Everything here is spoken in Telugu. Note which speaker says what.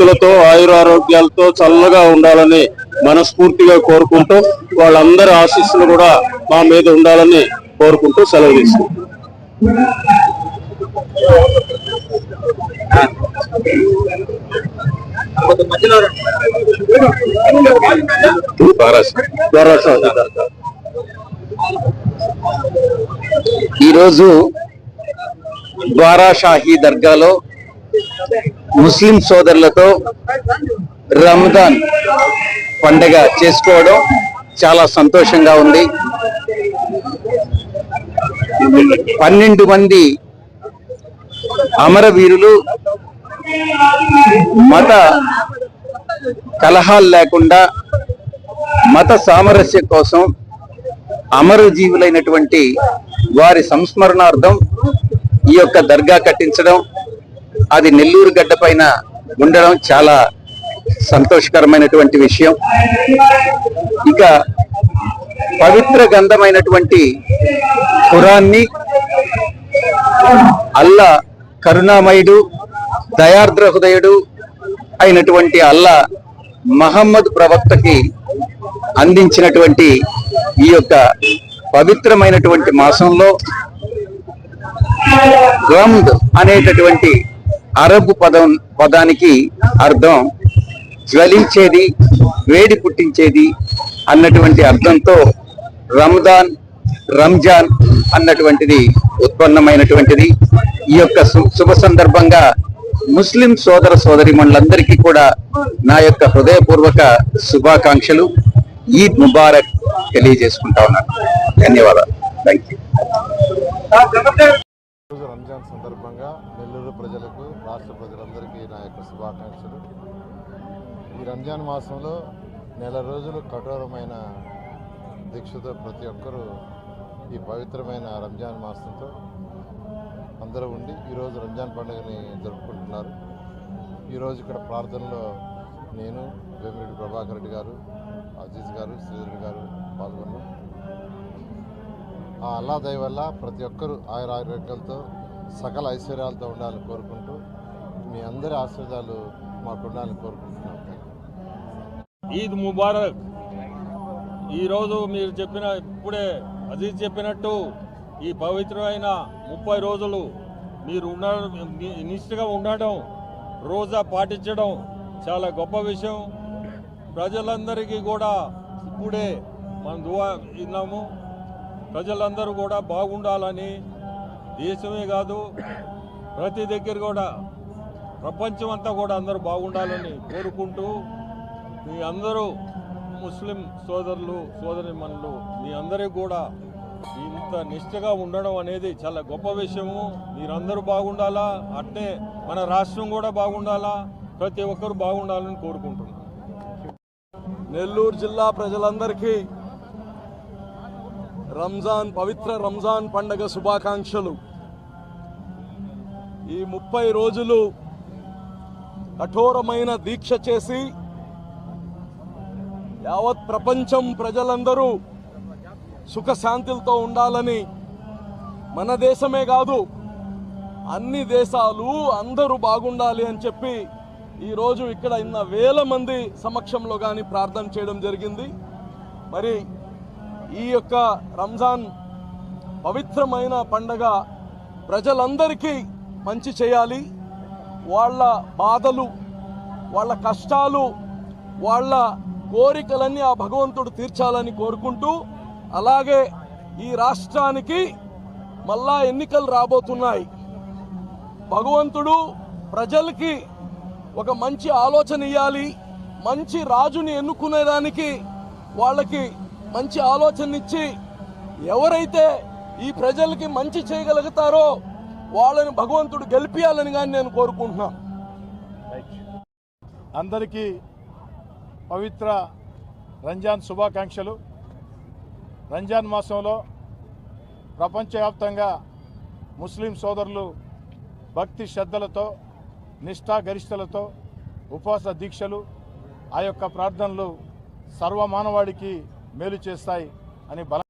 Speaker 1: ఆయురారోగ్యాలతో ఆయురారోగ్యాలతో చల్లగా ఉండాలని మనస్ఫూర్తిగా కోరుకుంటూ వాళ్ళందరి ఆశీస్సులు కూడా మా మీద ఉండాలని కోరుకుంటూ సెలవు తీసుకుంటాం.
Speaker 2: ఈరోజు ద్వారాషాహి దర్గాలో ముస్లిం సోదరులతో రంజాన్ పండగ చేసుకోవడం చాలా సంతోషంగా ఉంది. 12 మంది అమరవీరులు మత కలహాలు లేకుండా మత సామరస్యం కోసం అమరజీవులైనటువంటి వారి సంస్మరణార్థం ఈ యొక్క దర్గా కట్టించడం, అది నెల్లూరు గడ్డ పైన ఉండడం చాలా సంతోషకరమైనటువంటి విషయం. ఇక పవిత్ర గ్రంథమైనటువంటి ఖురాన్ని అల్లా కరుణామయుడు దయార్ద్ర హృదయుడు అయినటువంటి అల్లా మహమ్మద్ ప్రవక్తకి అందించినటువంటి ఈ యొక్క పవిత్రమైనటువంటి మాసంలో గమ్ద్ అనేటటువంటి అరబ్ పదానికి అర్థం జ్వలించేది, వేడి పుట్టించేది అన్నటువంటి అర్థంతో రంజాన్ అన్నటువంటిది ఉత్పన్నమైనటువంటిది. ఈ యొక్క శుభ సందర్భంగా ముస్లిం సోదర సోదరిమణులందరికీ కూడా నా యొక్క హృదయపూర్వక శుభాకాంక్షలు, ఈద్ ముబారక్ తెలియజేసుకుంటా ఉన్నాను. ధన్యవాదాలు. Thank you.
Speaker 3: రంజాన్ సందర్భంగా నెల్లూరు ప్రజలకు, రాష్ట్ర ప్రజలందరికీ నా యొక్క శుభాకాంక్షలు. ఈ రంజాన్ మాసంలో నెల రోజులు కఠోరమైన దీక్షతో ప్రతి ఒక్కరూ ఈ పవిత్రమైన రంజాన్ మాసంతో అందరూ ఉండి ఈరోజు రంజాన్ పండుగని జరుపుకుంటున్నారు. ఈరోజు ఇక్కడ ప్రార్థనలో నేను, వేమిరెడ్డి ప్రభాకర్ రెడ్డి గారు, అజీజ్ గారు, శ్రీధర్ గారు పాల్గొన్నాం. ఆ అల్లా దయ వల్ల ప్రతి ఒక్కరూ ఆయురారోగ్యాలతో సకల ఐశ్వర్యాలతో ఉండాలని కోరుకుంటూ మీ అందరి ఆశీర్వాదాలు మాకు ఉండాలని కోరుకుంటున్నాం.
Speaker 4: ఈద్ ముబారక్. ఈరోజు మీరు చెప్పిన, ఇప్పుడే అజీజ్ చెప్పినట్టు ఈ పవిత్రమైన 30 రోజులు మీరు నిష్ఠగా ఉండడం, రోజా పాటించడం చాలా గొప్ప విషయం. ప్రజలందరికీ కూడా ఇప్పుడే మనం దువా విన్నాము. ప్రజలందరూ కూడా బాగుండాలని, దేశమే కాదు ప్రతి దగ్గర కూడా ప్రపంచం అంతా కూడా అందరూ బాగుండాలని కోరుకుంటూ, మీ అందరూ ముస్లిం సోదరులు సోదరిమణులు మీ అందరికీ కూడా ఇంత నిష్ఠగా ఉండడం అనేది చాలా గొప్ప విషయము. మీరందరూ బాగుండాలా, అట్నే మన రాష్ట్రం కూడా బాగుండాలా, ప్రతి ఒక్కరు బాగుండాలని కోరుకుంటున్నాం.
Speaker 5: నెల్లూరు జిల్లా ప్రజలందరికీ పవిత్ర రంజాన్ పండగ శుభాకాంక్షలు. ఈ 30 రోజులు కఠోరమైన దీక్ష చేసి యావత్ ప్రపంచం ప్రజలందరూ సుఖశాంతులతో ఉండాలని, మన దేశమే కాదు అన్ని దేశాలు అందరూ బాగుండాలి అని చెప్పి ఈరోజు ఇక్కడ ఇన్న వేల మంది సమక్షంలో కానీ ప్రార్థన చేయడం జరిగింది. మరి ఈ యొక్క రంజాన్ పవిత్రమైన పండగ ప్రజలందరికీ మంచి చేయాలి. వాళ్ళ బాధలు, వాళ్ళ కష్టాలు, వాళ్ళ కోరికలన్నీ ఆ భగవంతుడు తీర్చాలని కోరుకుంటూ, అలాగే ఈ రాష్ట్రానికి మళ్ళా ఎన్నికలు రాబోతున్నాయి. భగవంతుడు ప్రజలకి ఒక మంచి ఆలోచన ఇవ్వాలి. మంచి రాజుని ఎన్నుకునేదానికి వాళ్ళకి మంచి ఆలోచన ఇచ్చి, ఎవరైతే ఈ ప్రజలకి మంచి చేయగలుగుతారో వాళ్ళని భగవంతుడు గెలిపియాలని కానీ నేను కోరుకుంటున్నాను.
Speaker 6: అందరికీ పవిత్ర రంజాన్ శుభాకాంక్షలు. రంజాన్ మాసంలో ప్రపంచవ్యాప్తంగా ముస్లిం సోదరులు భక్తి శ్రద్ధలతో, నిష్ఠాగరిష్టలతో ఉపవాస దీక్షలు, ఆ యొక్క ప్రార్థనలు సర్వమానవాడికి మేలు చేస్తాయి అని